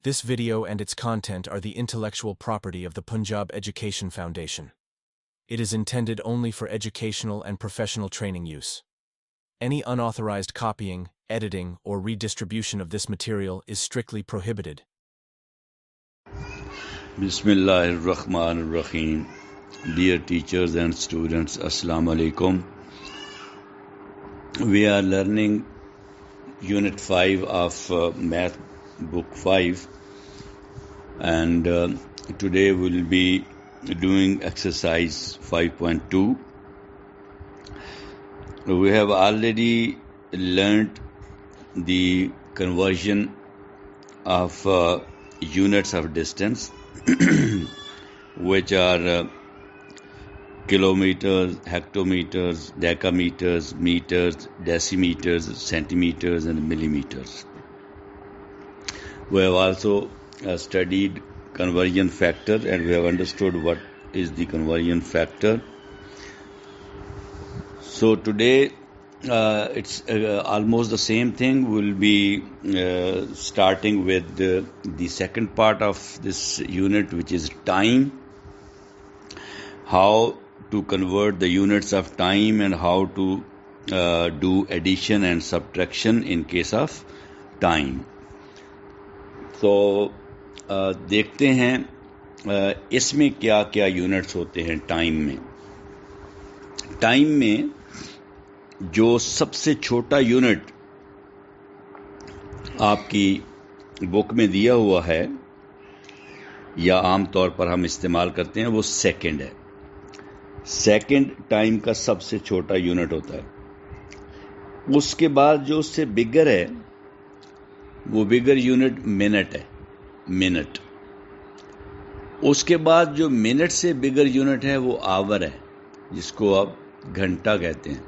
This video and its content are the intellectual property of the Punjab Education Foundation. It is intended only for educational and professional training use. Any unauthorized copying, editing, or redistribution of this material is strictly prohibited. Bismillahirrahmanirrahim. Dear teachers and students, Assalamu alaikum. We are learning Unit 5 of Math Book 5, and today we will be doing exercise 5.2. We have already learned the conversion of units of distance, which are kilometers, hectometers, decameters, meters, decimeters, centimeters, and millimeters. We have also studied conversion factor, and we have understood what is the conversion factor. So today it's almost the same thing. We'll be starting with the second part of this unit, which is time. How to convert the units of time and how to do addition and subtraction in case of time. So دیکھتے ہیں اس میں کیا کیا units ہوتے ہیں time میں. Time میں جو سب سے چھوٹا یونٹ آپ کی بک میں دیا ہوا ہے یا عام طور پر ہم استعمال کرتے ہیں وہ سیکنڈ ہے. سیکنڈ ٹائم کا سب سے چھوٹا یونٹ ہوتا ہے. اس کے بعد جو اس سے بگر ہے وہ بگر یونٹ منٹ ہے. منٹ. اس کے بعد جو منٹ سے بگر یونٹ ہے وہ آور ہے, جس کو آپ گھنٹہ کہتے ہیں.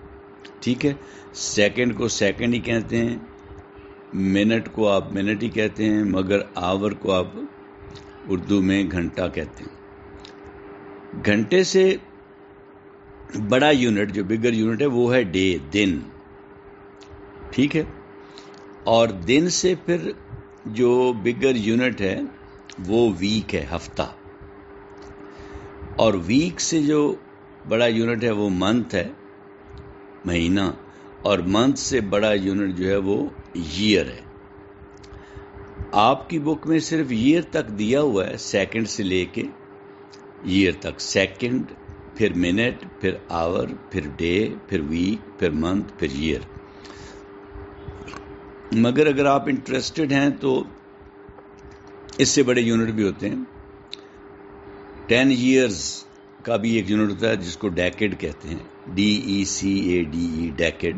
ٹھیک ہے. سیکنڈ کو سیکنڈ ہی کہتے ہیں, منٹ کو آپ منٹ ہی کہتے ہیں, مگر آور کو آپ اردو میں گھنٹہ کہتے ہیں. گھنٹے سے بڑا یونٹ جو بگر یونٹ ہے وہ ہے ڈے, دن. ٹھیک ہے. اور دن سے پھر جو بگر یونٹ ہے وہ ویک ہے, ہفتہ. اور ویک سے جو بڑا یونٹ ہے وہ منتھ ہے, مہینہ. اور منتھ سے بڑا یونٹ جو ہے وہ ایئر ہے. آپ کی بک میں صرف ایئر تک دیا ہوا ہے, سیکنڈ سے لے کے ایئر تک. سیکنڈ, پھر منٹ, پھر آور, پھر ڈے, پھر ویک, پھر منتھ, پھر ایئر. مگر اگر آپ انٹرسٹڈ ہیں تو اس سے بڑے یونٹ بھی ہوتے ہیں. 10 ایئرز کا بھی ایک یونٹ ہوتا ہے جس کو ڈیکیڈ کہتے ہیں, DECADE, ڈیکیڈ.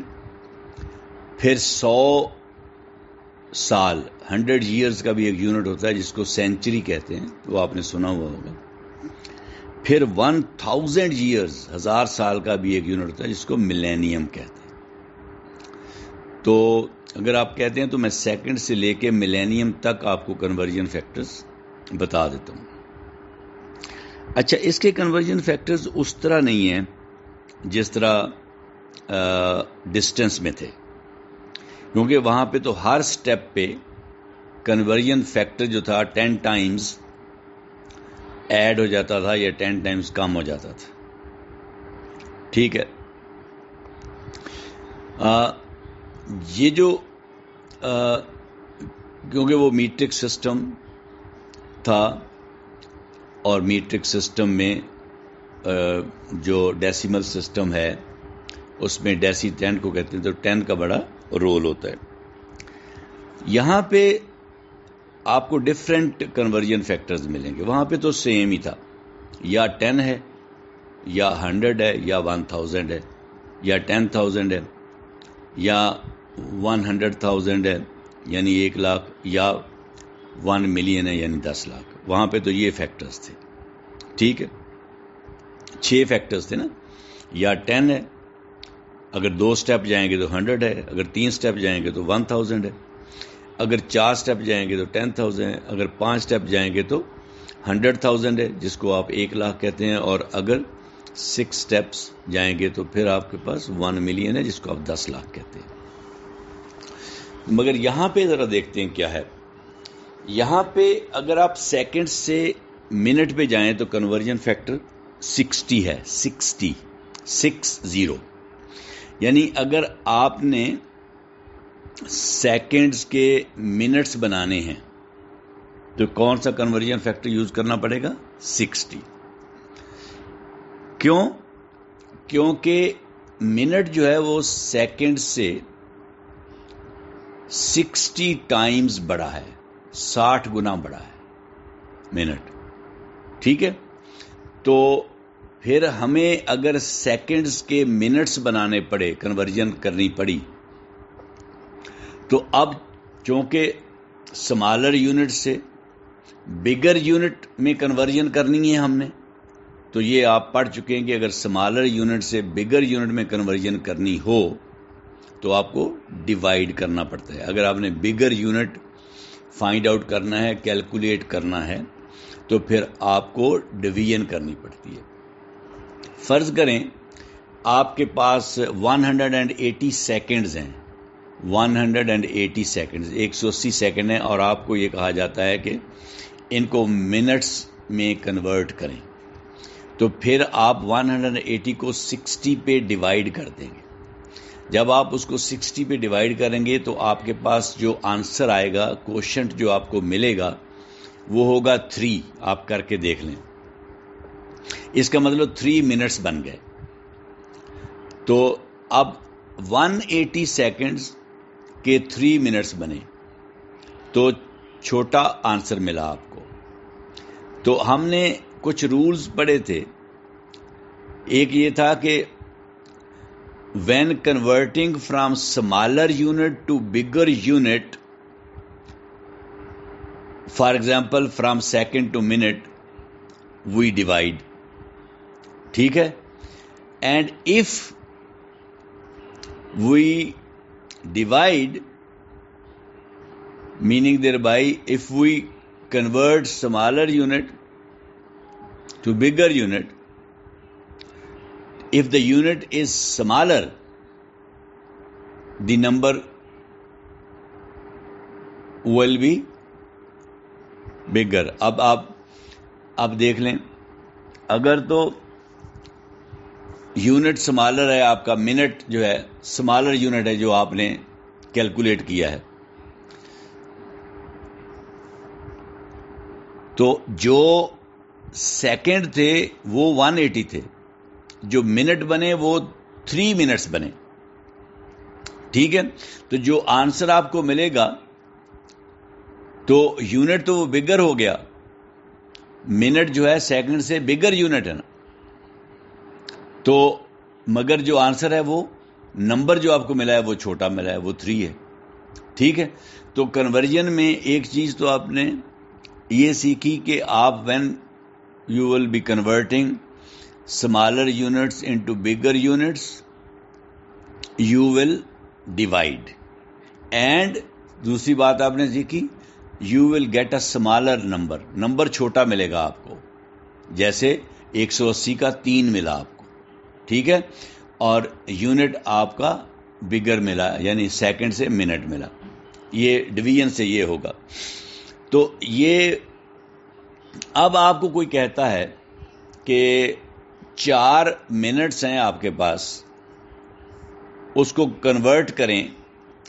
پھر 100 سال, 100 ایئرز کا بھی ایک یونٹ ہوتا ہے جس کو سینچری کہتے ہیں, وہ آپ نے سنا ہوا ہوگا. پھر 1000 ایئرز, 1000 سال کا بھی ایک یونٹ ہوتا ہے جس کو ملینیم کہتے ہیں. تو اگر آپ کہتے ہیں تو میں سیکنڈ سے لے کے ملینیم تک آپ کو کنورژن فیکٹرز بتا دیتا ہوں. اچھا, اس کے کنورژن فیکٹرز اس طرح نہیں ہیں جس طرح ڈسٹنس میں تھے, کیونکہ وہاں پہ تو ہر سٹیپ پہ کنورژن فیکٹر جو تھا 10 ٹائمز ایڈ ہو جاتا تھا یا 10 ٹائمز کم ہو جاتا تھا. ٹھیک ہے. یہ جو کیونکہ وہ میٹرک سسٹم تھا, اور میٹرک سسٹم میں جو ڈیسیمل سسٹم ہے اس میں ڈیسی 10 کو کہتے ہیں, تو 10 کا بڑا رول ہوتا ہے. یہاں پہ آپ کو ڈفرینٹ کنورژن فیکٹرز ملیں گے. وہاں پہ تو سیم ہی تھا, یا 10 ہے, یا 100 ہے, یا 1000 ہے, یا 10,000 ہے, یا 100,000 ہے یعنی 1 لاکھ, یا 1 ملین ہے یعنی 10 لاکھ. وہاں پہ تو یہ فیکٹرز تھے. ٹھیک ہے. 6 فیکٹرز تھے نا. یا 10 ہے, اگر 2 سٹیپ جائیں گے تو 100 ہے, اگر 3 سٹیپ جائیں گے تو 1000 ہے, اگر 4 سٹیپ جائیں گے تو 10,000 ہے, اگر 5 سٹیپ جائیں گے تو 100,000 ہے جس کو آپ 1 لاکھ کہتے ہیں, اور اگر 6 سٹیپس جائیں گے تو پھر آپ کے پاس 1 ملین ہے جس کو آپ 10 لاکھ کہتے ہیں. مگر یہاں پہ ذرا دیکھتے ہیں کیا ہے. یہاں پہ اگر آپ سیکنڈ سے منٹ پہ جائیں تو کنورژن فیکٹر 60 ہے، 60 یعنی اگر آپ نے سیکنڈز کے منٹس بنانے ہیں تو کون سا کنورژن فیکٹر یوز کرنا پڑے گا؟ 60. کیوں؟ کیونکہ منٹ جو ہے وہ سیکنڈ سے 60 ٹائمز بڑا ہے، 60 گنا بڑا ہے منٹ. ٹھیک ہے، تو پھر ہمیں اگر سیکنڈز کے منٹس بنانے پڑے، کنورژن کرنی پڑی، تو اب چونکہ سمالر یونٹ سے بگر یونٹ میں کنورژن کرنی ہے ہم نے، تو یہ آپ پڑھ چکے ہیں کہ اگر سمالر یونٹ سے بگر یونٹ میں کنورژن کرنی ہو تو آپ کو ڈیوائیڈ کرنا پڑتا ہے. اگر آپ نے بگر یونٹ فائنڈ آؤٹ کرنا ہے، کیلکولیٹ کرنا ہے، تو پھر آپ کو ڈویژن کرنی پڑتی ہے. فرض کریں آپ کے پاس 180 سیکنڈز ہیں، 180 سیکنڈز 180 سیکنڈ ہیں، اور آپ کو یہ کہا جاتا ہے کہ ان کو منٹس میں کنورٹ کریں. تو پھر آپ 180 کو 60 پہ ڈیوائیڈ کر دیں گے. جب آپ اس کو 60 پہ ڈیوائیڈ کریں گے تو آپ کے پاس جو آنسر آئے گا، کوشنٹ جو آپ کو ملے گا، وہ ہوگا 3. آپ کر کے دیکھ لیں، اس کا مطلب 3 منٹس بن گئے. تو اب 180 سیکنڈز کے 3 منٹس بنے تو چھوٹا آنسر ملا آپ کو. تو ہم نے کچھ رولز پڑھے تھے. ایک یہ تھا کہ when converting from smaller unit to bigger unit, for example from second to minute, we divide. ٹھیک ہے، and if we divide, meaning thereby if we convert smaller unit to bigger unit, if the unit is smaller, the number will be bigger. اب آپ دیکھ لیں، اگر تو unit smaller ہے، آپ کا منٹ جو ہے سمالر یونٹ ہے جو آپ نے کیلکولیٹ کیا ہے، تو جو سیکنڈ تھے وہ 180 تھے، جو منٹ بنے وہ 3 منٹس بنے. ٹھیک ہے، تو جو آنسر آپ کو ملے گا تو یونٹ تو وہ بگر ہو گیا، منٹ جو ہے سیکنڈ سے بگر یونٹ ہے نا، تو مگر جو آنسر ہے وہ نمبر جو آپ کو ملا ہے وہ چھوٹا ملا ہے، وہ 3 ہے. ٹھیک ہے، تو کنورژن میں ایک چیز تو آپ نے یہ سیکھی کہ آپ when you will be converting smaller units into bigger units, you will divide. And دوسری بات آپ نے سیکھی، you will get a smaller number. Number چھوٹا ملے گا آپ کو، جیسے 180 کا 3 ملا آپ کو. ٹھیک ہے، اور یونٹ آپ کا بگر ملا، یعنی سیکنڈ سے منٹ ملا. یہ ڈویژن سے یہ ہوگا. تو یہ اب آپ کو کوئی کہتا ہے کہ 4 منٹس ہیں آپ کے پاس، اس کو کنورٹ کریں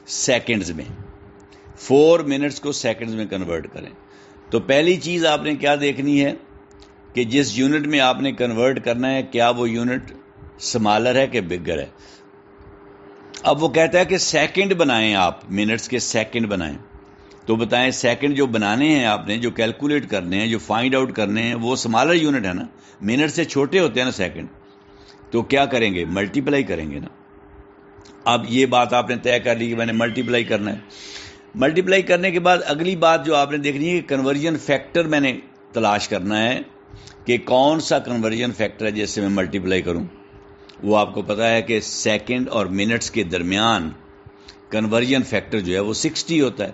سیکنڈز میں، 4 منٹس کو سیکنڈز میں کنورٹ کریں. تو پہلی چیز آپ نے کیا دیکھنی ہے کہ جس یونٹ میں آپ نے کنورٹ کرنا ہے کیا وہ یونٹ سمالر ہے کہ بگر ہے. اب وہ کہتا ہے کہ سیکنڈ بنائیں، آپ منٹس کے سیکنڈ بنائیں. تو بتائیں سیکنڈ جو بنانے ہیں آپ نے، جو کیلکولیٹ کرنے ہیں، جو فائنڈ آؤٹ کرنے ہیں، وہ سمالر یونٹ ہے نا، منٹ سے چھوٹے ہوتے ہیں نا سیکنڈ. تو کیا کریں گے؟ ملٹیپلائی کریں گے نا. اب یہ بات آپ نے طے کر لی کہ میں نے ملٹیپلائی کرنا ہے. ملٹیپلائی کرنے کے بعد اگلی بات جو آپ نے دیکھنی ہے کہ کنورژن فیکٹر میں نے تلاش کرنا ہے کہ کون سا کنورژن فیکٹر ہے جس سے میں ملٹیپلائی کروں. وہ آپ کو پتا ہے کہ سیکنڈ اور منٹس کے درمیان کنورژن فیکٹر جو ہے وہ 60 ہوتا ہے.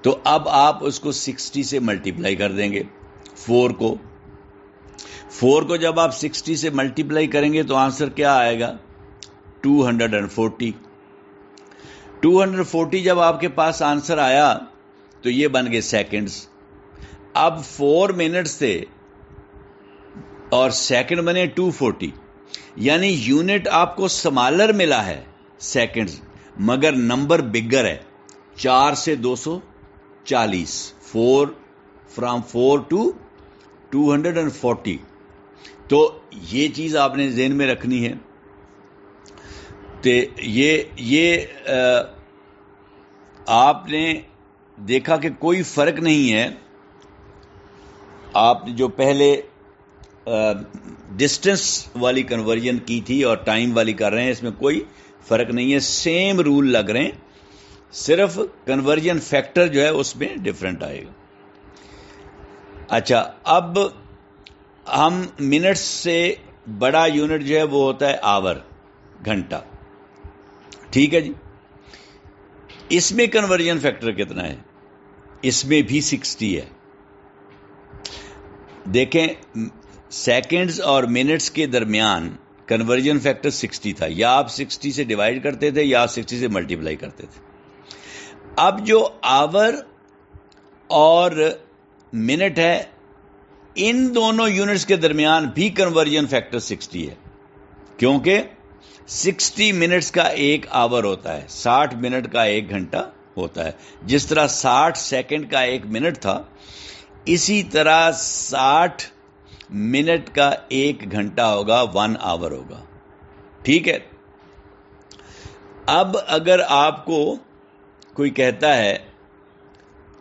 تو اب آپ اس کو 60 سے ملٹیپلائی کر دیں گے. 4 کو جب آپ 60 سے ملٹیپلائی کریں گے تو آنسر کیا آئے گا؟ 240. 240 جب آپ کے پاس آنسر آیا تو یہ بن گئے سیکنڈز. اب 4 منٹس تھے اور سیکنڈ بنے 240, یعنی یونٹ آپ کو سمالر ملا ہے سیکنڈز, مگر نمبر بگر ہے, 4 سے 240, 4 فرام 4 ٹو 240. تو یہ چیز آپ نے ذہن میں رکھنی ہے. تو یہ آپ نے دیکھا کہ کوئی فرق نہیں ہے. آپ جو پہلے ڈسٹنس والی کنورژن کی تھی اور ٹائم والی کر رہے ہیں, اس میں کوئی فرق نہیں ہے, سیم رول لگ رہے ہیں, صرف کنورژن فیکٹر جو ہے اس میں ڈفرینٹ آئے گا. اچھا, اب ہم منٹس سے بڑا یونٹ جو ہے وہ ہوتا ہے آور, گھنٹہ. ٹھیک ہے جی. اس میں کنورژن فیکٹر کتنا ہے؟ اس میں بھی 60 ہے. دیکھیں, سیکنڈز اور منٹس کے درمیان کنورژن فیکٹر 60 تھا. یا آپ 60 سے ڈیوائڈ کرتے تھے یا آپ 60 سے ملٹیپلائی کرتے تھے. اب جو آور اور منٹ ہے, ان دونوں یونٹس کے درمیان بھی کنورژن فیکٹر 60 ہے, کیونکہ 60 منٹس کا ایک آور ہوتا ہے, 60 منٹ کا ایک گھنٹہ ہوتا ہے. جس طرح 60 سیکنڈ کا ایک منٹ تھا, اسی طرح 60 منٹ کا ایک گھنٹہ ہوگا, 1 آور ہوگا. ٹھیک ہے. اب اگر آپ کو کوئی کہتا ہے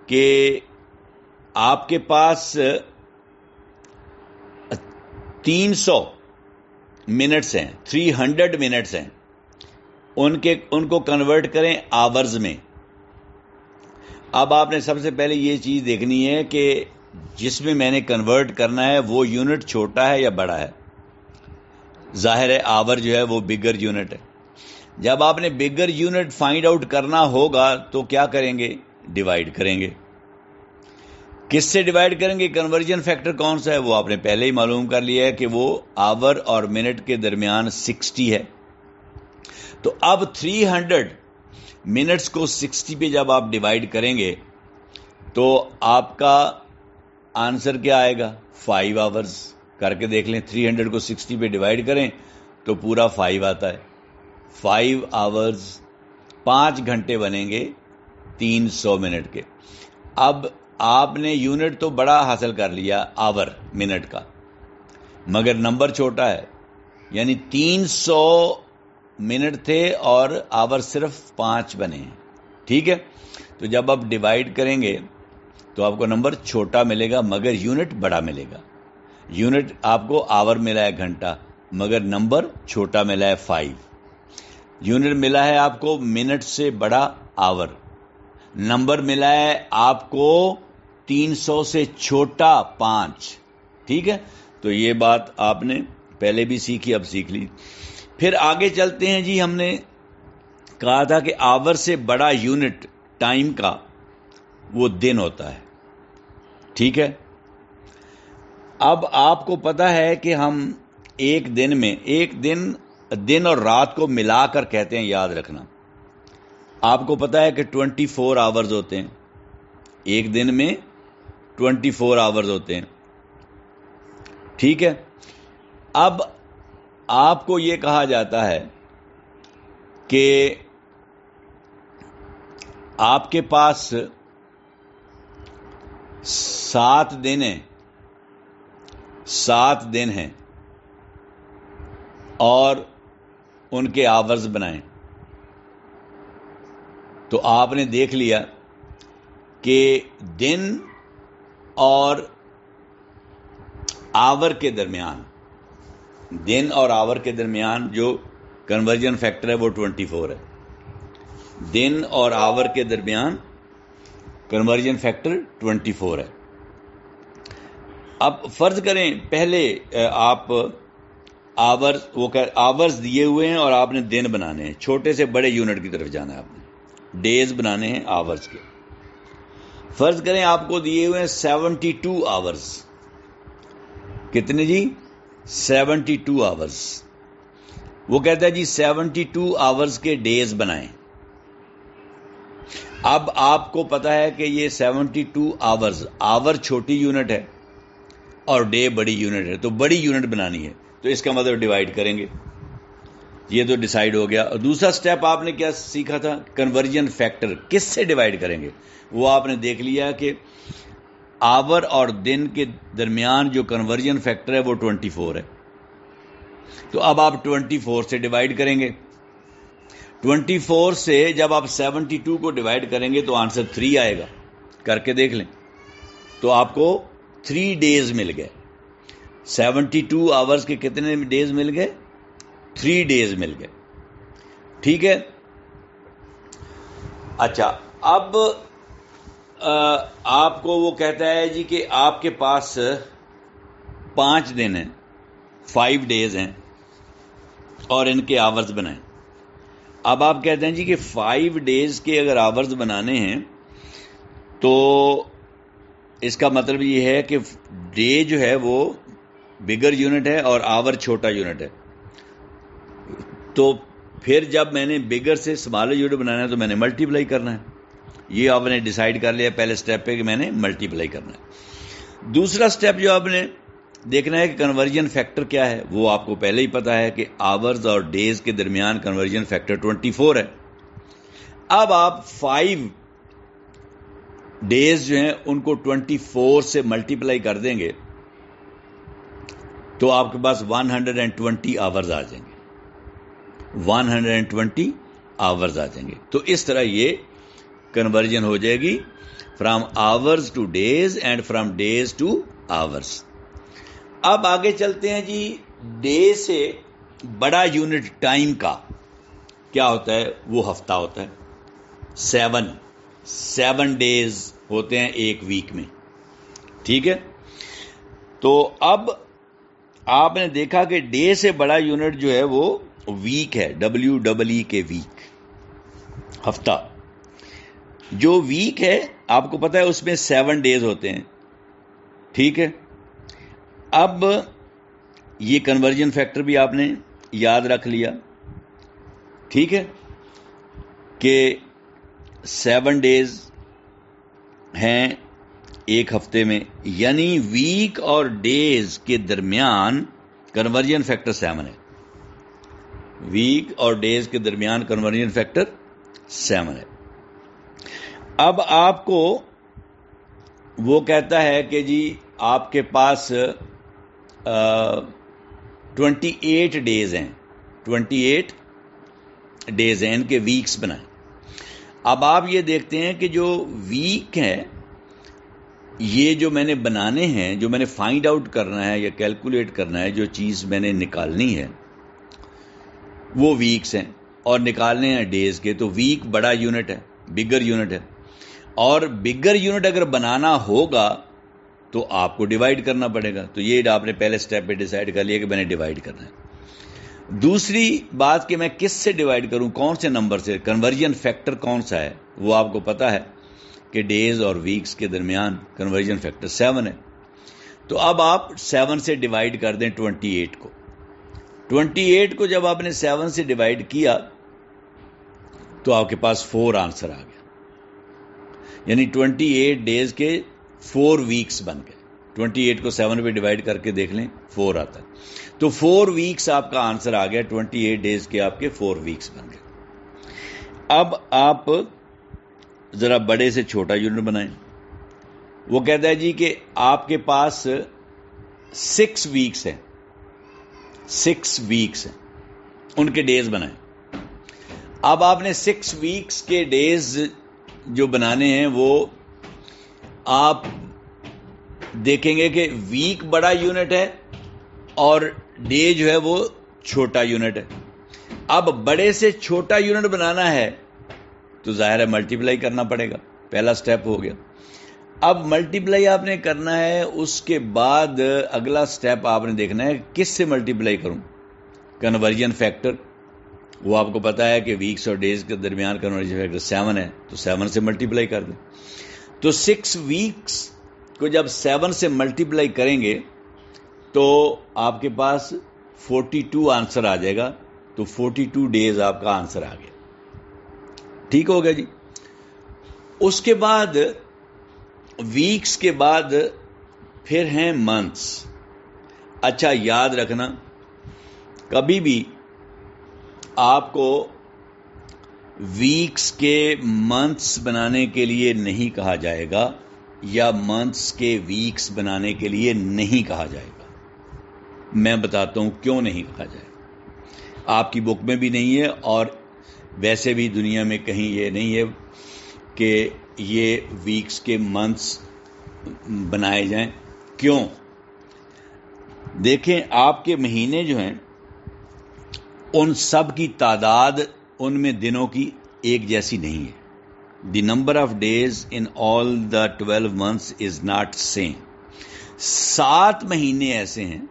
کہ آپ کے پاس 300 منٹس ہیں, 300 منٹس ہیں, ان کو کنورٹ کریں آورز میں. اب آپ نے سب سے پہلے یہ چیز دیکھنی ہے کہ جس میں نے کنورٹ کرنا ہے وہ یونٹ چھوٹا ہے یا بڑا ہے. ظاہر ہے آور جو ہے وہ بگر یونٹ ہے. جب آپ نے بگر یونٹ فائنڈ آؤٹ کرنا ہوگا تو کیا کریں گے؟ ڈیوائڈ کریں گے. کس سے ڈیوائڈ کریں گے؟ کنورژن فیکٹر کون سا ہے وہ آپ نے پہلے ہی معلوم کر لیا ہے کہ وہ آور اور منٹ کے درمیان 60 ہے. تو اب 300 منٹس کو 60 پہ جب آپ ڈیوائڈ کریں گے تو آپ کا آنسر کیا آئے گا؟ 5 آورز. کر کے دیکھ لیں, 300 کو 60 پہ ڈیوائڈ کریں تو پورا 5 آتا ہے. 5 آورز, 5 گھنٹے بنیں گے 300 منٹ کے. اب آپ نے یونٹ تو بڑا حاصل کر لیا آور منٹ کا, مگر نمبر چھوٹا ہے, یعنی 300 منٹ تھے اور آور صرف 5 بنے ہیں. ٹھیک ہے. تو جب آپ ڈیوائڈ کریں گے تو آپ کو نمبر چھوٹا ملے گا مگر یونٹ بڑا ملے گا. یونٹ آپ کو آور ملا ہے گھنٹہ, مگر نمبر چھوٹا ملا ہے 5. یونٹ ملا ہے آپ کو منٹ سے بڑا آور, نمبر ملا ہے آپ کو 300 سے چھوٹا 5. ٹھیک ہے. تو یہ بات آپ نے پہلے بھی سیکھی, اب سیکھ لی. پھر آگے چلتے ہیں جی. ہم نے کہا تھا کہ آور سے بڑا یونٹ ٹائم کا وہ دن ہوتا ہے. ٹھیک ہے. اب آپ کو پتا ہے کہ ہم ایک دن میں دن اور رات کو ملا کر کہتے ہیں, یاد رکھنا. آپ کو پتا ہے کہ 24 آورز ہوتے ہیں ایک دن میں, 24 آورز ہوتے ہیں. ٹھیک ہے. اب آپ کو یہ کہا جاتا ہے کہ آپ کے پاس 7 دن ہیں اور ان کے آورز بنائیں. تو آپ نے دیکھ لیا کہ دن اور آور کے درمیان جو کنورژن فیکٹر ہے وہ 24 ہے. دن اور آور کے درمیان کنورژن فیکٹر 24 ہے. اب فرض کریں پہلے آپ آورز دیے ہوئے ہیں اور آپ نے دن بنانے ہیں, چھوٹے سے بڑے یونٹ کی طرف جانا ہے, آپ نے ڈیز بنانے ہیں آورز کے. فرض کریں آپ کو دیے ہوئے ہیں 72 آورز. کتنے جی؟ 72 آورز. وہ کہتا ہے جی 72 آورز کے ڈیز بنائیں. اب آپ کو پتا ہے کہ یہ 72 آورز، آور چھوٹی یونٹ ہے اور ڈے بڑی یونٹ ہے، تو بڑی یونٹ بنانی ہے، تو اس کا مطلب ڈیوائڈ کریں گے، یہ تو ڈیسائیڈ ہو گیا۔ اور دوسرا سٹیپ آپ نے کیا سیکھا تھا؟ کنورژن فیکٹر کس سے ڈیوائڈ کریں گے، وہ آپ نے دیکھ لیا کہ آور اور دن کے درمیان جو کنورژن فیکٹر ہے وہ 24 ہے، تو اب آپ 24 سے ڈیوائڈ کریں گے۔ 24 سے جب آپ 72 کو ڈیوائڈ کریں گے تو آنسر 3 آئے گا، کر کے دیکھ لیں، تو آپ کو 3 ڈیز مل گئے۔ 72 آورز کے کتنے ڈیز مل گئے؟ 3 ڈیز مل گئے، ٹھیک ہے۔ اچھا، اب آپ کو وہ کہتا ہے جی کہ آپ کے پاس 5 دن ہیں، 5 ڈیز ہیں، اور ان کے آورز بنائیں۔ اب آپ کہتے ہیں جی کہ 5 ڈیز کے اگر آورز بنانے ہیں تو اس کا مطلب یہ ہے کہ ڈے جو ہے وہ بگر یونٹ ہے اور آور چھوٹا یونٹ ہے، تو پھر جب میں نے بگر سے اسمالر یونٹ بنانا ہے تو میں نے ملٹیپلائی کرنا ہے، یہ آپ نے ڈیسائیڈ کر لیا پہلے سٹیپ پہ کہ میں نے ملٹیپلائی کرنا ہے۔ دوسرا سٹیپ جو آپ نے دیکھنا ہے کہ کنورژن فیکٹر کیا ہے، وہ آپ کو پہلے ہی پتا ہے کہ آورز اور ڈیز کے درمیان کنورژن فیکٹر 24 ہے۔ اب آپ 5 ڈیز جو ہیں ان کو 24 سے ملٹیپلائی کر دیں گے تو آپ کے پاس 120 آورز آ جائیں گے، 120 آورز آ جائیں گے، تو اس طرح یہ کنورژن ہو جائے گی from hours to days and from days to hours. اب آگے چلتے ہیں جی، ڈے سے بڑا یونٹ ٹائم کا کیا ہوتا ہے؟ وہ ہفتہ ہوتا ہے، 7 ڈیز ہوتے ہیں ایک ویک میں، ٹھیک ہے۔ تو اب آپ نے دیکھا کہ ڈے سے بڑا یونٹ جو ہے وہ ویک ہے، WEE کے ویک، ہفتہ۔ جو ویک ہے آپ کو پتا ہے اس میں 7 ڈیز ہوتے ہیں، ٹھیک ہے۔ اب یہ کنورژن فیکٹر بھی آپ نے یاد رکھ لیا، ٹھیک ہے، کہ 7 ڈیز ہیں ایک ہفتے میں، یعنی ویک اور ڈیز کے درمیان کنورژن فیکٹر 7 ہے، ویک اور ڈیز کے درمیان کنورژن فیکٹر 7 ہے۔ اب آپ کو وہ کہتا ہے کہ جی آپ کے پاس 28 ڈیز ہیں، 28 ڈیز ہیں، ان کے ویکس بنائیں۔ اب آپ یہ دیکھتے ہیں کہ جو ویک ہیں یہ جو میں نے بنانے ہیں، جو میں نے فائنڈ آؤٹ کرنا ہے یا کیلکولیٹ کرنا ہے، جو چیز میں نے نکالنی ہے وہ ویکس ہیں، اور نکالنے ہیں ڈیز کے، تو ویک بڑا یونٹ ہے، بگر یونٹ ہے، اور بگر یونٹ اگر بنانا ہوگا تو آپ کو ڈیوائڈ کرنا پڑے گا، تو یہ آپ نے پہلے سٹیپ پہ ڈیسائیڈ کر لیا کہ میں نے ڈیوائڈ کرنا ہے۔ دوسری بات کہ میں کس سے ڈیوائڈ کروں، کون سے نمبر سے، کنورژن فیکٹر کون سا ہے، وہ آپ کو پتا ہے کہ ڈیز اور ویکس کے درمیان کنورژن فیکٹر 7 ہے، تو اب آپ 7 سے ڈیوائڈ کر دیں 28 کو۔ 28 کو جب آپ نے 7 سے ڈیوائڈ کیا تو آپ کے پاس 4 آنسر آ گیا، یعنی 28 ڈیز کے 4 ویکس بن گئے۔ 28 کو 7 پہ ڈیوائڈ کر کے دیکھ لیں، 4 آتا ہے، تو 4 ویکس آپ کا آنسر آ گیا، 28 ڈیز کے آپ کے 4 ویکس بن گئے۔ اب آپ ذرا بڑے سے چھوٹا یونٹ بنائیں۔ وہ کہتا ہے جی کہ آپ کے پاس 6 ویکس ہیں، 6 ویکس ہیں، ان کے ڈیز بنائیں۔ اب آپ نے 6 ویکس کے ڈیز جو بنانے ہیں وہ آپ دیکھیں گے کہ ویک بڑا یونٹ ہے اور ڈے جو ہے وہ چھوٹا یونٹ ہے۔ اب بڑے سے چھوٹا یونٹ بنانا ہے تو ظاہر ہے ملٹیپلائی کرنا پڑے گا، پہلا سٹیپ ہو گیا۔ اب ملٹیپلائی آپ نے کرنا ہے، اس کے بعد اگلا سٹیپ آپ نے دیکھنا ہے کس سے ملٹیپلائی کروں، کنورژن فیکٹر، وہ آپ کو پتا ہے کہ ویکس اور ڈیز کے درمیان کنورژن فیکٹر 7 ہے، تو 7 سے ملٹیپلائی کر دیں۔ تو 6 ویکس کو جب 7 سے ملٹیپلائی کریں گے تو آپ کے پاس 42 آنسر آ جائے گا، تو 42 ڈیز آپ کا آنسر آ گیا، ٹھیک ہو گیا جی۔ اس کے بعد ویکس کے بعد پھر ہیں منتھس. اچھا یاد رکھنا کبھی بھی آپ کو ویکس کے منتھس بنانے کے لیے نہیں کہا جائے گا یا منتھس کے ویکس بنانے کے لیے نہیں کہا جائے گا. میں بتاتا ہوں کیوں نہیں کہا جائے گا. آپ کی بک میں بھی نہیں ہے اور ویسے بھی دنیا میں کہیں یہ نہیں ہے کہ یہ ویکس کے منتھس بنائے جائیں. کیوں؟ دیکھیں آپ کے مہینے جو ہیں ان سب کی تعداد ان میں دنوں کی ایک جیسی نہیں ہے. The number of days in all the 12 months is not same. 7 مہینے ایسے ہیں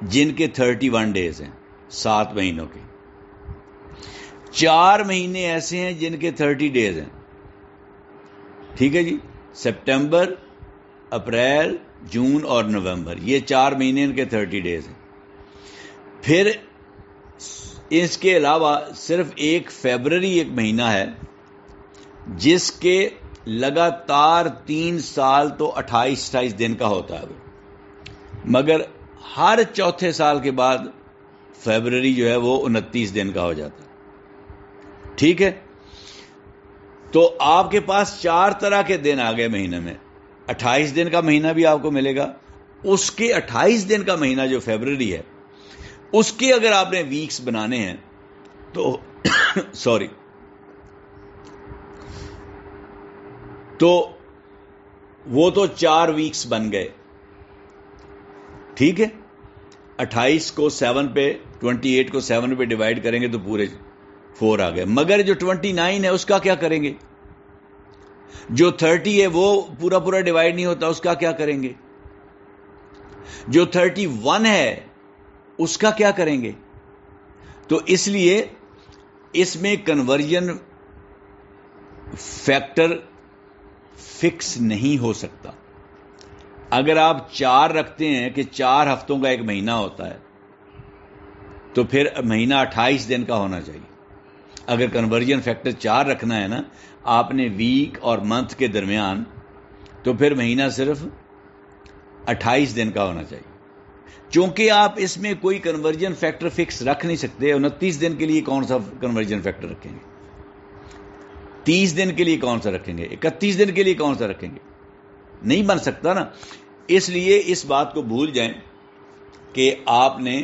جن کے 31 ڈیز ہیں 7 مہینوں کے. 4 مہینے ایسے ہیں جن کے 30 ڈیز ہیں. ٹھیک ہے جی. سپٹمبر، اپریل، جون اور نومبر، یہ 4 مہینے ان کے 30 ڈیز ہیں. پھر اس کے علاوہ صرف ایک فیبرری ایک مہینہ ہے جس کے لگاتار 3 سال تو 28 دن کا ہوتا ہے. مگر ہر چوتھے سال کے بعد فیبرری جو ہے وہ 29 دن کا ہو جاتا ہے. ٹھیک ہے. تو آپ کے پاس 4 طرح کے دن آ گئے مہینے میں. 28 دن کا مہینہ بھی آپ کو ملے گا. اس کے 28 دن کا مہینہ جو فیبرری ہے اس کے اگر آپ نے ویکس بنانے ہیں تو سوری تو وہ تو 4 ویکس بن گئے. ٹھیک ہے. 28 کو 7 پہ 28 کو 7 پہ ڈیوائڈ کریں گے تو پورے 4 آ گئے. مگر جو 29 ہے اس کا کیا کریں گے؟ جو 30 ہے وہ پورا ڈیوائڈ نہیں ہوتا، اس کا کیا کریں گے؟ جو 31 ہے اس کا کیا کریں گے؟ تو اس لیے اس میں کنورژن فیکٹر فکس نہیں ہو سکتا. اگر آپ 4 رکھتے ہیں کہ 4 ہفتوں کا ایک مہینہ ہوتا ہے تو پھر مہینہ 28 دن کا ہونا چاہیے. اگر کنورژن فیکٹر 4 رکھنا ہے نا آپ نے ویک اور منتھ کے درمیان، تو پھر مہینہ صرف 28 دن کا ہونا چاہیے. چونکہ آپ اس میں کوئی کنورژن فیکٹر فکس رکھ نہیں سکتے. 29 دن کے لیے کون سا کنورژن فیکٹر رکھیں گے؟ 30 دن کے لیے کون سا رکھیں گے؟ 31 دن کے لیے کون سا رکھیں گے؟ نہیں بن سکتا نا. اس لیے اس بات کو بھول جائیں کہ آپ نے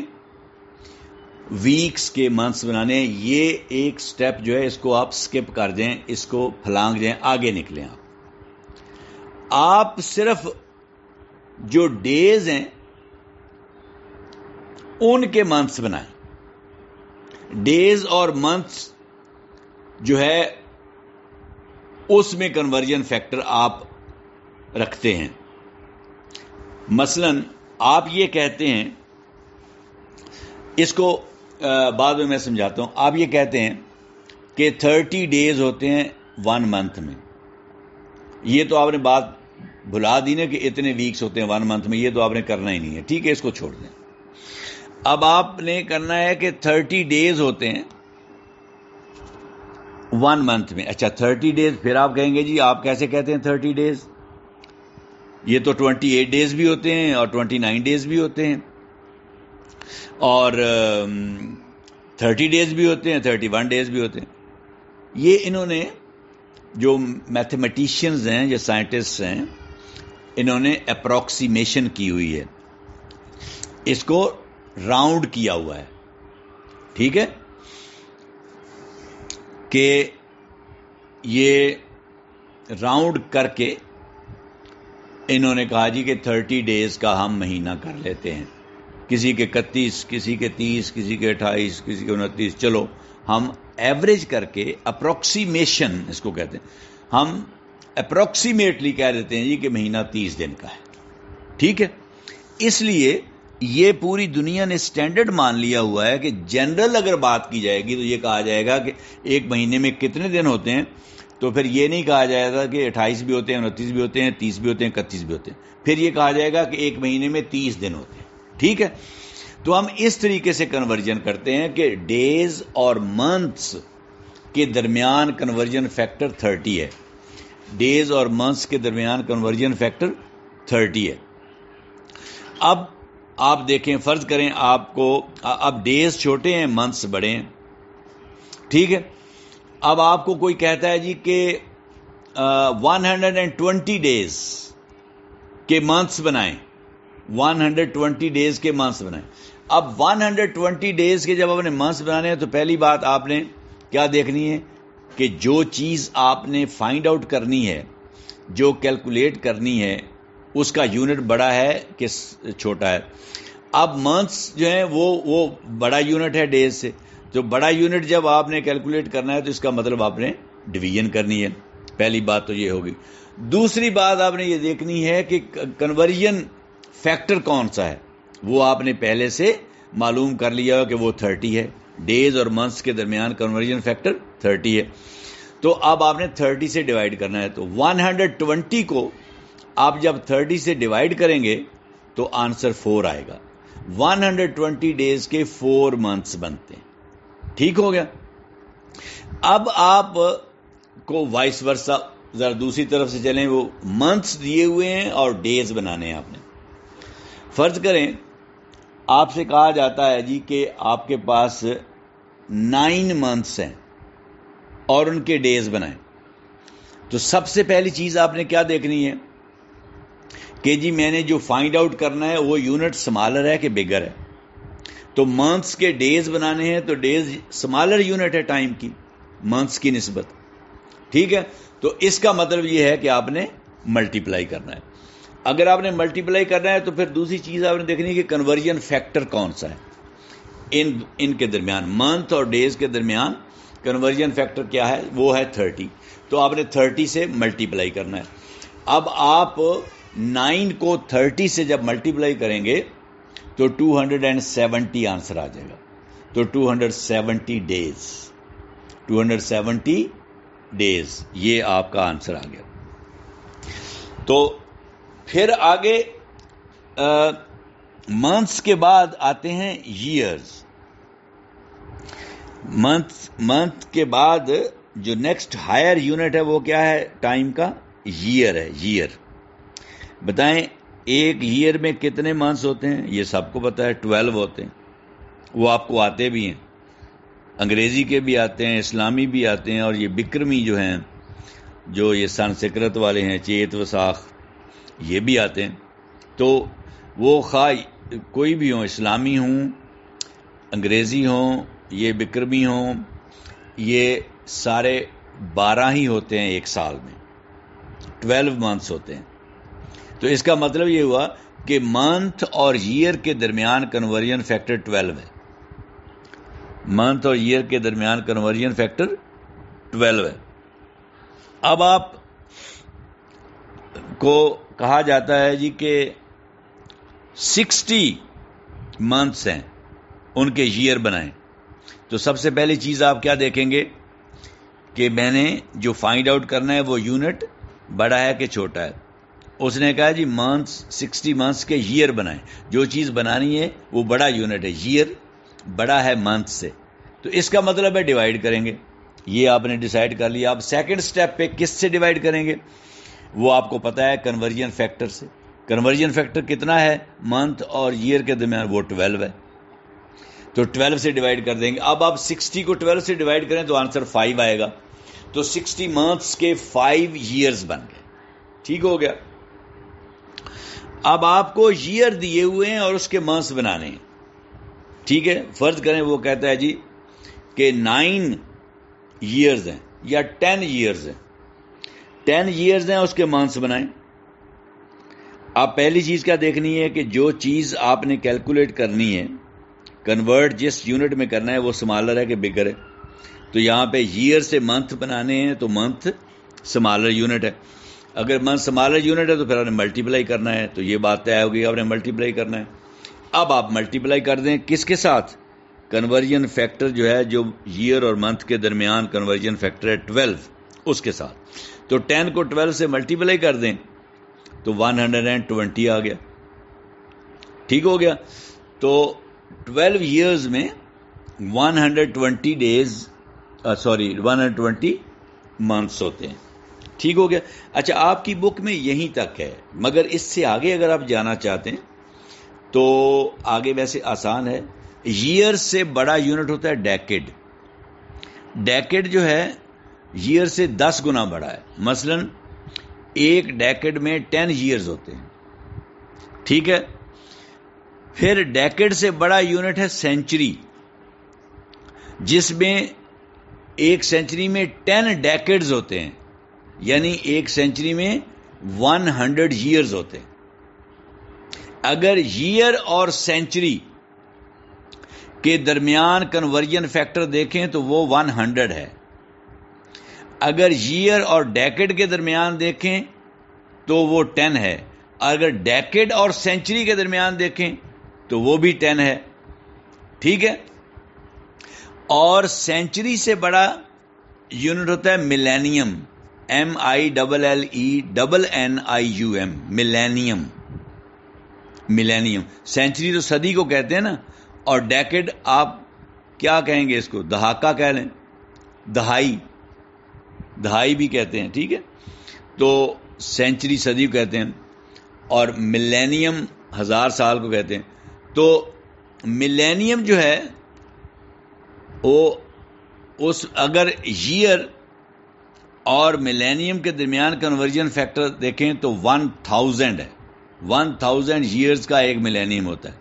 ویکس کے منتھس بنانے. یہ ایک سٹیپ جو ہے اس کو آپ سکپ کر دیں، اس کو پھلانگ جائیں، آگے نکلیں. آپ صرف جو ڈیز ہیں ان کے منتھس بنائیں. ڈیز اور منتھس جو ہے اس میں کنورژن فیکٹر آپ رکھتے ہیں. مثلا آپ یہ کہتے ہیں، اس کو بعد میں سمجھاتا ہوں. آپ یہ کہتے ہیں کہ 30 ڈیز ہوتے ہیں 1 منتھ میں. یہ تو آپ نے بات بھلا دی نا کہ اتنے ویکس ہوتے ہیں 1 منتھ میں. یہ تو آپ نے کرنا ہی نہیں ہے. ٹھیک ہے، اس کو چھوڑ دیں. اب آپ نے کرنا ہے کہ 30 ڈیز ہوتے ہیں 1 منتھ میں. اچھا 30 ڈیز، پھر آپ کہیں گے جی آپ کیسے کہتے ہیں 30 ڈیز؟ یہ تو 28 ڈیز بھی ہوتے ہیں اور 29 ڈیز بھی ہوتے ہیں اور 30 ڈیز بھی ہوتے ہیں، 31 ڈیز بھی ہوتے ہیں. یہ انہوں نے جو میتھمیٹیشینز ہیں یا سائنٹسٹ ہیں انہوں نے اپروکسیمیشن کی ہوئی ہے، اس کو راؤنڈ کیا ہوا ہے. ٹھیک ہے کہ یہ راؤنڈ کر کے انہوں نے کہا جی کہ 30 ڈیز کا ہم مہینہ کر لیتے ہیں. کسی کے 31، کسی کے 30، کسی کے 28، کسی کے 29. چلو ہم ایوریج کر کے اپروکسیمیشن اس کو کہتے ہیں، ہم اپروکسیمیٹلی کہہ دیتے ہیں جی کہ مہینہ 30 دن کا ہے. ٹھیک ہے. اس لیے یہ پوری دنیا نے سٹینڈرڈ مان لیا ہوا ہے کہ جنرل اگر بات کی جائے گی تو یہ کہا جائے گا کہ ایک مہینے میں کتنے دن ہوتے ہیں. تو پھر یہ نہیں کہا جائے گا کہ 28 بھی ہوتے ہیں، 29 بھی ہوتے ہیں، 30 بھی ہوتے ہیں، 31 بھی ہوتے ہیں. پھر یہ کہا جائے گا کہ ایک مہینے میں 30 دن ہوتے ہیں. ٹھیک ہے. تو ہم اس طریقے سے کنورژن کرتے ہیں کہ ڈیز اور منتھس کے درمیان کنورژن فیکٹر 30 ہے. ڈیز اور منتھس کے درمیان کنورژن فیکٹر 30 ہے. اب آپ دیکھیں، فرض کریں آپ کو اب ڈیز چھوٹے ہیں، منتھس بڑے ہیں، ٹھیک ہے. اب آپ کو کوئی کہتا ہے جی کہ 120 ڈیز کے منتھس بنائیں، 120 ڈیز کے منتھس بنائیں. اب 120 ڈیز کے جب آپ نے منتھس بنانے ہیں تو پہلی بات آپ نے کیا دیکھنی ہے کہ جو چیز آپ نے فائنڈ آؤٹ کرنی ہے، جو کیلکولیٹ کرنی ہے، اس کا یونٹ بڑا ہے کہ چھوٹا ہے. اب منتھس جو ہیں وہ بڑا یونٹ ہے ڈیز سے، تو بڑا یونٹ جب آپ نے کیلکولیٹ کرنا ہے تو اس کا مطلب آپ نے ڈویژن کرنی ہے. پہلی بات تو یہ ہوگی. دوسری بات آپ نے یہ دیکھنی ہے کہ کنورژن فیکٹر کون سا ہے. وہ آپ نے پہلے سے معلوم کر لیا کہ وہ 30 ہے. ڈیز اور منتھس کے درمیان کنورژن فیکٹر 30 ہے. تو اب آپ نے 30 سے ڈیوائڈ کرنا ہے. تو 120 کو آپ جب 30 سے ڈیوائڈ کریں گے تو آنسر 4 آئے گا. 120 ڈیز کے 4 منتھس بنتے ہیں. ٹھیک ہو گیا. اب آپ کو وائس ورسا ذرا دوسری طرف سے چلیں. وہ منتھس دیے ہوئے ہیں اور ڈیز بنانے ہیں آپ نے. فرض کریں آپ سے کہا جاتا ہے جی کہ آپ کے پاس 9 منتھس ہیں اور ان کے ڈیز بنائیں. تو سب سے پہلی چیز آپ نے کیا دیکھنی ہے کہ جی میں نے جو فائنڈ آؤٹ کرنا ہے وہ یونٹ سمالر ہے کہ بگر ہے. تو منتھس کے ڈیز بنانے ہیں تو ڈیز سمالر یونٹ ہے ٹائم کی منتھس کی نسبت. ٹھیک ہے. تو اس کا مطلب یہ ہے کہ آپ نے ملٹیپلائی کرنا ہے. اگر آپ نے ملٹیپلائی کرنا ہے تو پھر دوسری چیز آپ نے دیکھنی ہے کہ کنورژن فیکٹر کون سا ہے ان کے درمیان. منتھ اور ڈیز کے درمیان کنورژن فیکٹر کیا ہے؟ وہ ہے 30. تو آپ نے 30 سے ملٹیپلائی کرنا ہے. اب آپ 9 کو 30 سے جب ملٹیپلائی کریں گے تو 270 آنسر آ جائے گا. تو 270 ڈیز یہ آپ کا آنسر آ گیا. تو پھر آگے منتھس کے بعد آتے ہیں ایئرز. منتھ کے بعد جو نیکسٹ ہائر یونٹ ہے وہ کیا ہے ٹائم کا؟ ایئر ہے. ایئر بتائیں ایک ایئر میں کتنے منتھس ہوتے ہیں؟ یہ سب کو پتا ہے 12 ہوتے ہیں. وہ آپ کو آتے بھی ہیں، انگریزی کے بھی آتے ہیں، اسلامی بھی آتے ہیں، اور یہ بکرمی جو ہیں، جو یہ سنسکرت والے ہیں، چیت وساخ، یہ بھی آتے ہیں. تو وہ خواہ کوئی بھی ہوں، اسلامی ہوں، انگریزی ہوں، یہ بکرمی ہوں، یہ سارے 12 ہی ہوتے ہیں ایک سال میں. 12 منتھس ہوتے ہیں. تو اس کا مطلب یہ ہوا کہ منتھ اور ایئر کے درمیان کنورژن فیکٹر 12 ہے. منتھ اور ایئر کے درمیان کنورژن فیکٹر 12 ہے. اب آپ کو کہا جاتا ہے جی کہ 60 منتھس ہیں، ان کے ایئر بنائیں. تو سب سے پہلی چیز آپ کیا دیکھیں گے کہ میں نے جو فائنڈ آؤٹ کرنا ہے وہ یونٹ بڑا ہے کہ چھوٹا ہے. اس نے کہا جی منتھس 60 منتھس کے ایئر بنائیں. جو چیز بنانی ہے وہ بڑا یونٹ ہے، ایئر بڑا ہے منتھ سے. تو اس کا مطلب ہے ڈیوائڈ کریں گے. یہ آپ نے ڈیسائیڈ کر لیا. آپ سیکنڈ سٹیپ پہ کس سے ڈیوائڈ کریں گے؟ وہ آپ کو پتا ہے کنورژن فیکٹر سے. کنورژن فیکٹر کتنا ہے منتھ اور ایئر کے درمیان؟ وہ 12 ہے. تو 12 سے ڈیوائڈ کر دیں گے. اب آپ 60 کو 12 سے ڈیوائڈ کریں تو آنسر 5 آئے گا. تو 60 منتھس کے 5 ایئرز بن گئے. ٹھیک ہو گیا. اب آپ کو ایئر دیے ہوئے ہیں اور اس کے منتھس بنانے ہیں. ٹھیک ہے. فرض کریں وہ کہتا ہے جی کہ 9 ایئرز ہیں یا 10 ایئرز ہیں. 10 ایئرز ہیں، اس کے منتھس بنائیں. آپ پہلی چیز کیا دیکھنی ہے کہ جو چیز آپ نے کیلکولیٹ کرنی ہے، کنورٹ جس یونٹ میں کرنا ہے وہ سمالر ہے کہ بگر ہے. تو یہاں پہ ایئر سے منتھ بنانے ہیں تو منتھ سمالر یونٹ ہے. اگر منتھ سمالر یونٹ ہے تو پھر آپ نے ملٹیپلائی کرنا ہے. تو یہ بات طے ہوگی، آپ نے ملٹیپلائی کرنا ہے. اب آپ ملٹیپلائی کر دیں کس کے ساتھ؟ کنورژن فیکٹر جو ہے، جو ایئر اور منتھ کے درمیان کنورژن فیکٹر ہے 12، اس کے ساتھ. تو 10 کو 12 سے ملٹیپلائی کر دیں تو 120 آ گیا. ٹھیک ہو گیا. تو 12 ایئرز میں 120 ڈیز سوری 120 منتھس ہوتے ہیں. ٹھیک ہو گیا. اچھا آپ کی بک میں یہیں تک ہے, مگر اس سے آگے اگر آپ جانا چاہتے ہیں تو آگے ویسے آسان ہے. ایئر سے بڑا یونٹ ہوتا ہے ڈیکڈ. ڈیکڈ جو ہے ایئر سے 10 گنا بڑا ہے. مثلا ایک ڈیکڈ میں 10 ایئرز ہوتے ہیں. ٹھیک ہے. پھر ڈیکڈ سے بڑا یونٹ ہے سینچری, جس میں ایک سینچری میں 10 ڈیکڈز ہوتے ہیں, یعنی ایک سینچری میں 100 ایئرز ہوتے ہیں. اگر ایئر اور سینچری کے درمیان کنورژن فیکٹر دیکھیں تو وہ 100 ہے. اگر ایئر اور ڈیکڈ کے درمیان دیکھیں تو وہ 10 ہے. اگر ڈیکڈ اور سینچری کے درمیان دیکھیں تو وہ بھی 10 ہے. ٹھیک ہے. اور سینچری سے بڑا یونٹ ہوتا ہے millennium, MILLENNIUM, millennium. Millennium century تو صدی کو کہتے ہیں نا, اور ڈیکڈ آپ کیا کہیں گے اس کو, دہاکہ کہہ لیں, دہائی بھی کہتے ہیں. ٹھیک ہے. تو سینچری صدی کو کہتے ہیں اور ملینیم 1000 سال کو کہتے ہیں. تو ملینیم جو ہے وہ اگر ایئر اور ملینیم کے درمیان کنورژن فیکٹر دیکھیں تو 1000 ہے. 1000 ایئرز کا ایک ملینیم ہوتا ہے.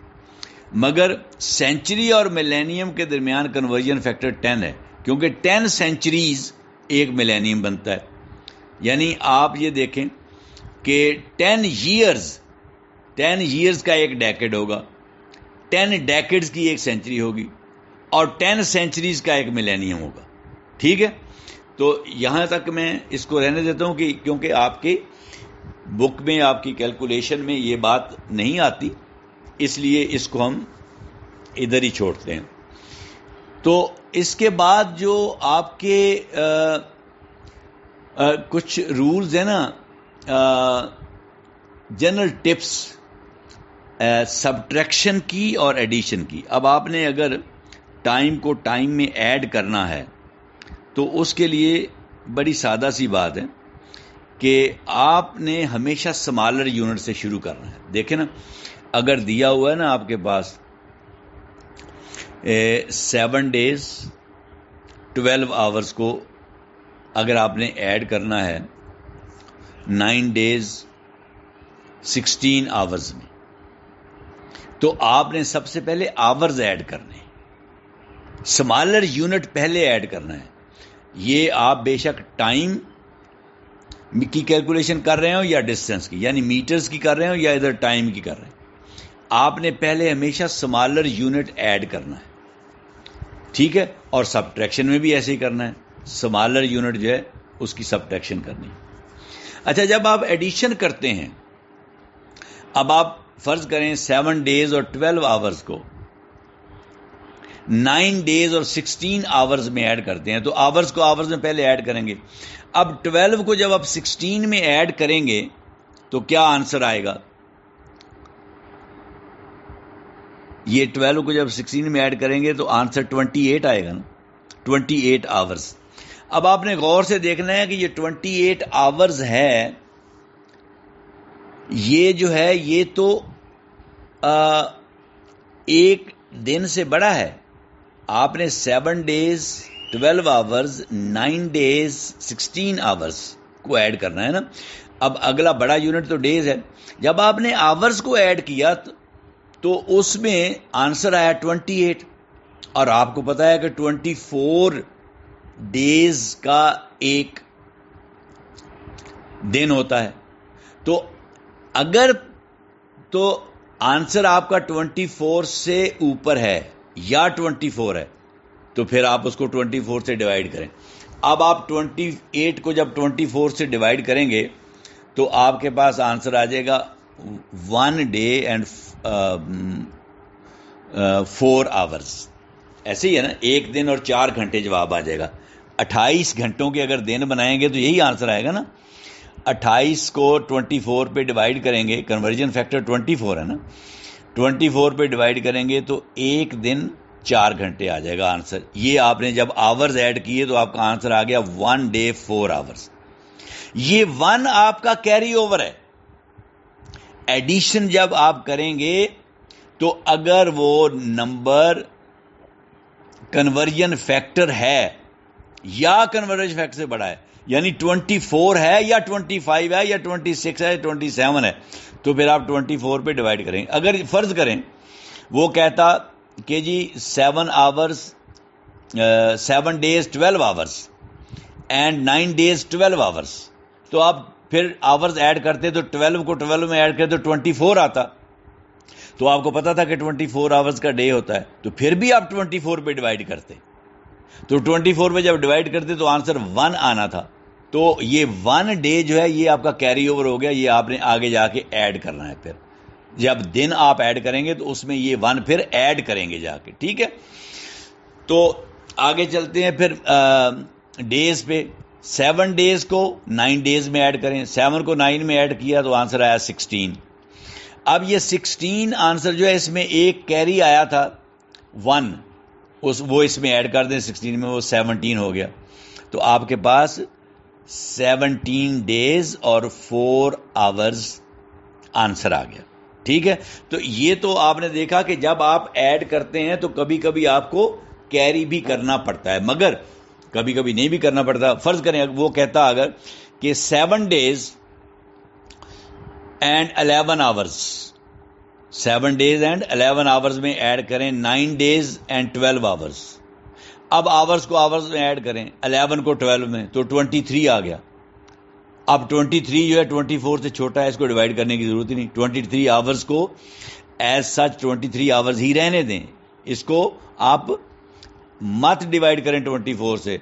مگر سینچری اور ملینیم کے درمیان کنورژن فیکٹر 10 ہے, کیونکہ 10 سینچریز ایک ملینیم بنتا ہے. یعنی آپ یہ دیکھیں کہ 10 ایئرز کا ایک ڈیکڈ ہوگا, 10 ڈیکڈز کی ایک سینچری ہوگی, اور 10 سینچریز کا ایک ملینیم ہوگا. ٹھیک ہے. تو یہاں تک میں اس کو رہنے دیتا ہوں کہ کیونکہ آپ کی بک میں, آپ کی کیلکولیشن میں یہ بات نہیں آتی, اس لیے اس کو ہم ادھر ہی چھوڑتے ہیں. تو اس کے بعد جو آپ کے کچھ رولز ہیں نا, جنرل ٹپس سبٹریکشن کی اور ایڈیشن کی. اب آپ نے اگر ٹائم کو ٹائم میں ایڈ کرنا ہے تو اس کے لیے بڑی سادہ سی بات ہے کہ آپ نے ہمیشہ سمالر یونٹ سے شروع کرنا ہے. دیکھیں نا, اگر دیا ہوا ہے نا آپ کے پاس 7 days 12 hours کو اگر آپ نے ایڈ کرنا ہے 9 days 16 hours میں, تو آپ نے سب سے پہلے آورز ایڈ کرنے ہیں, سمالر یونٹ پہلے ایڈ کرنا ہے. یہ آپ بے شک ٹائم کی کیلکولیشن کر رہے ہو یا ڈسٹینس کی, یعنی میٹرز کی کر رہے ہو یا ادھر ٹائم کی کر رہے ہیں, آپ نے پہلے ہمیشہ سمالر یونٹ ایڈ کرنا ہے. ٹھیک ہے. اور سبٹریکشن میں بھی ایسے ہی کرنا ہے, سمالر یونٹ جو ہے اس کی سبٹریکشن کرنی. اچھا, جب آپ ایڈیشن کرتے ہیں, اب آپ فرض کریں 7 days اور 12 hours کو 9 days اور 16 hours میں ایڈ کرتے ہیں, تو آورز کو آورز میں پہلے ایڈ کریں گے. اب 12 کو جب آپ 16 میں ایڈ کریں گے تو کیا آنسر آئے گا؟ یہ 12 کو جب 16 میں ایڈ کریں گے تو آنسر 28 آئے گا نا, 28 hours. اب آپ نے غور سے دیکھنا ہے کہ یہ 28 hours ہے, یہ جو ہے یہ تو ایک دن سے بڑا ہے. آپ نے 7 days 12 hours 9 days 16 hours کو ایڈ کرنا ہے نا. اب اگلا بڑا یونٹ تو ڈیز ہے. جب آپ نے آورز کو ایڈ کیا تو اس میں آنسر آیا 28, اور آپ کو پتا ہے کہ 24 days کا ایک دن ہوتا ہے. تو اگر تو آنسر آپ کا 24 سے اوپر ہے یا 24 ہے تو پھر آپ اس کو 24 سے ڈیوائیڈ کریں. اب آپ 28 کو جب 24 سے ڈیوائیڈ کریں گے تو آپ کے پاس آنسر آ جائے گا 1 day and 4 hours. ایسے ہی ہے نا, ایک دن اور 4 گھنٹے جواب آ جائے گا. 28 گھنٹوں کے اگر دن بنائیں گے تو یہی آنسر آئے گا نا. 28 کو 24 پہ ڈیوائیڈ کریں گے, کنورژن فیکٹر 24 ہے نا, 24 پہ ڈیوائیڈ کریں گے تو ایک دن 4 گھنٹے آ جائے گا آنسر. یہ آپ نے جب آورز ایڈ کیے تو آپ کا آنسر آ گیا 1 day 4 hours. یہ 1 آپ کا کیری اوور ہے. ایڈیشن جب آپ کریں گے تو اگر وہ نمبر کنورژن فیکٹر ہے یا کنورژن فیکٹر سے بڑا ہے, یعنی 24 ہے یا 25 ہے یا 26 ہے 27 ہے, تو پھر آپ 24 پہ ڈیوائڈ کریں. اگر فرض کریں وہ کہتا کہ جی 7 hours 7 days 12 hours and 9 days 12 hours, تو آپ پھر آورز ایڈ کرتے تو 12 کو 12 میں ایڈ کرتے تو 24 آتا. تو آپ کو پتا تھا کہ 24 آورز کا ڈے ہوتا ہے, تو پھر بھی آپ 24 پہ ڈیوائڈ کرتے. تو 24 پہ جب ڈیوائڈ کرتے تو آنسر 1 آنا تھا. تو یہ 1 day جو ہے یہ آپ کا کیری اوور ہو گیا. یہ آپ نے آگے جا کے ایڈ کرنا ہے. پھر جب دن آپ ایڈ کریں گے تو اس میں یہ 1 پھر ایڈ کریں گے جا کے. ٹھیک ہے, تو آگے چلتے ہیں پھر ڈیز پہ. 7 days کو 9 days میں ایڈ کریں. 7 کو 9 میں ایڈ کیا تو آنسر آیا 16. اب یہ 16 آنسر جو ہے اس میں ایک کیری آیا تھا 1, وہ اس میں ایڈ کر دیں 16 میں, وہ 17 ہو گیا. تو آپ کے پاس 17 days اور 4 hours آنسر آ گیا. ٹھیک ہے, تو یہ تو آپ نے دیکھا کہ جب آپ ایڈ کرتے ہیں تو کبھی کبھی آپ کو کیری بھی کرنا پڑتا ہے, مگر کبھی کبھی نہیں بھی کرنا پڑتا. فرض کریں وہ کہتا اگر کہ 7 days and 11 hours 7 days and 11 hours میں ایڈ کریں 9 days اینڈ 12 hours. اب آورز کو آورز میں ایڈ کریں 11 کو 12 میں تو 23 آ گیا. اب 23 جو ہے 24 سے چھوٹا ہے, اس کو ڈیوائڈ کرنے کی ضرورت ہی نہیں. 23 آورز کو ایز سچ 23 آورز ہی رہنے دیں, اس کو آپ مت ڈیوائڈ کریں 24 سے,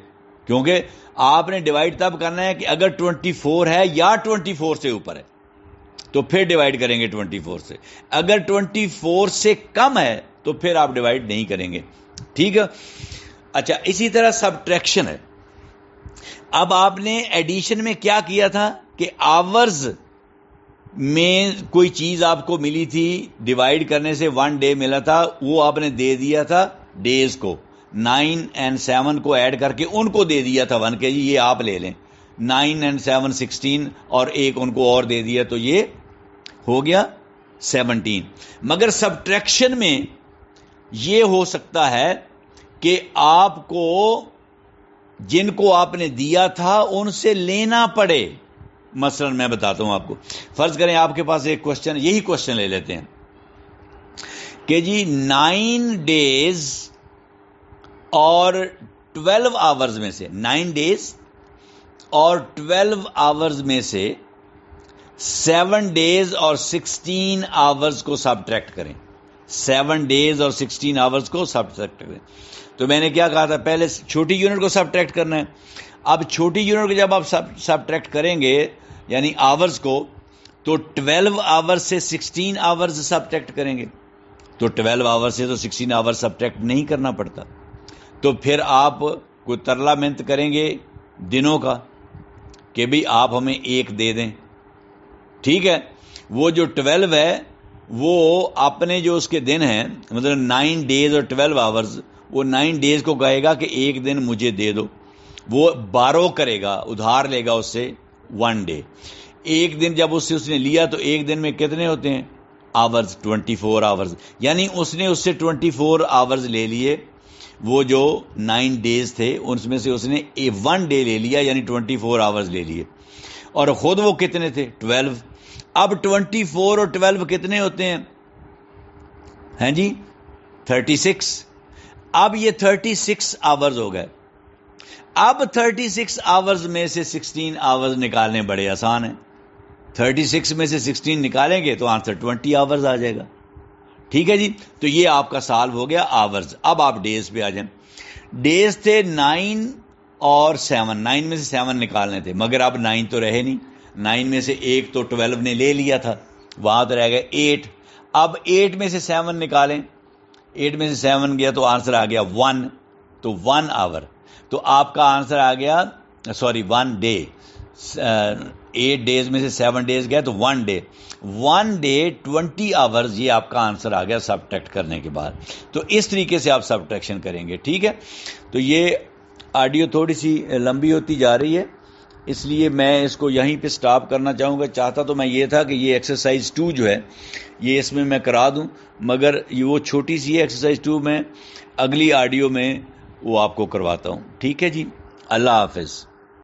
کیونکہ آپ نے ڈیوائڈ تب کرنا ہے کہ اگر 24 ہے یا 24 سے اوپر ہے تو پھر ڈیوائڈ کریں گے 24 سے. اگر 24 سے کم ہے تو پھر آپ ڈیوائڈ نہیں کریں گے. ٹھیک ہے, اچھا اسی طرح سبٹریکشن ہے. اب آپ نے ایڈیشن میں کیا کیا تھا کہ آورز میں کوئی چیز آپ کو ملی تھی, ڈیوائڈ کرنے سے 1 day ملا تھا, وہ آپ نے دے دیا تھا ڈیز کو. 9 and 7 کو ایڈ کر کے ان کو دے دیا تھا 1 کے جی یہ آپ لے لیں. 9 and 7 16 اور ایک ان کو اور دے دیا تو یہ ہو گیا 17. مگر سبٹریکشن میں یہ ہو سکتا ہے کہ آپ کو جن کو آپ نے دیا تھا ان سے لینا پڑے. مثلا میں بتاتا ہوں آپ کو. فرض کریں آپ کے پاس ایک کوشچن, یہی کوشچن لے لیتے ہیں کہ جی 9 days اور 12 hours میں سے 9 days اور 12 hours میں سے 7 days اور 16 hours کو سبٹریکٹ کریں. 7 days اور 16 hours کو سبٹریکٹ کریں. تو میں نے کیا کہا تھا, پہلے چھوٹی یونٹ کو سبٹریکٹ کرنا ہے. اب چھوٹی یونٹ کو جب آپ سبٹریکٹ کریں گے یعنی آورز کو, تو 12 hours سے 16 hours سبٹریکٹ کریں گے. تو 12 hours سے تو 16 hours سبٹریکٹ نہیں کرنا پڑتا. تو پھر آپ کوئی ترلا منت کریں گے دنوں کا کہ بھی آپ ہمیں 1 دے دیں. ٹھیک ہے, وہ جو 12 ہے وہ اپنے جو اس کے دن ہیں مطلب 9 days اور 12 hours, وہ 9 days کو کہے گا کہ 1 دن مجھے دے دو. وہ بارو کرے گا, ادھار لے گا اس سے 1 day. 1 دن جب اس نے لیا تو 1 دن میں کتنے ہوتے ہیں آورز, 24 hours. یعنی اس نے اس سے 24 hours لے لیے. وہ جو 9 days تھے اس میں سے اس نے 1 day لے لیا, یعنی 24 hours لے لیے. اور خود وہ کتنے تھے 12. اب 24 اور 12 کتنے ہوتے ہیں ہیں جی 36. اب یہ 36 hours ہو گئے. اب 36 hours میں سے 16 hours نکالنے بڑے آسان ہیں. 36 میں سے 16 نکالیں گے تو آنسر 20 hours آ جائے گا. ٹھیک ہے جی, تو یہ آپ کا سالو ہو گیا آورز. اب آپ ڈیز پہ آ جائیں. ڈیز تھے 9 اور 7. 9 میں سے 7 نکالنے تھے, مگر اب 9 تو رہے نہیں. 9 میں سے ایک تو 12 نے لے لیا تھا, وہاں تو رہ گئے 8. اب 8 میں سے 7 نکالیں. 8 میں سے 7 گیا تو آنسر آ گیا 1. تو 1 hour. تو آپ کا آنسر آ گیا 1 day. 8 ڈیز میں سے 7 ڈیز گیا تو 1 ڈے 20 آورز یہ آپ کا آنسر آ گیا سبٹریکٹ کرنے کے بعد. تو اس طریقے سے آپ سبٹریکشن کریں گے. ٹھیک ہے, تو یہ آڈیو تھوڑی سی لمبی ہوتی جا رہی ہے, اس لیے میں اس کو یہیں پہ سٹاپ کرنا چاہوں گا. چاہتا تو میں یہ تھا کہ یہ ایکسرسائز 2 جو ہے یہ اس میں کرا دوں, مگر یہ وہ چھوٹی سی ہے ایکسرسائز 2 میں اگلی آڈیو میں وہ آپ کو کرواتا ہوں. ٹھیک ہے جی, اللہ حافظ.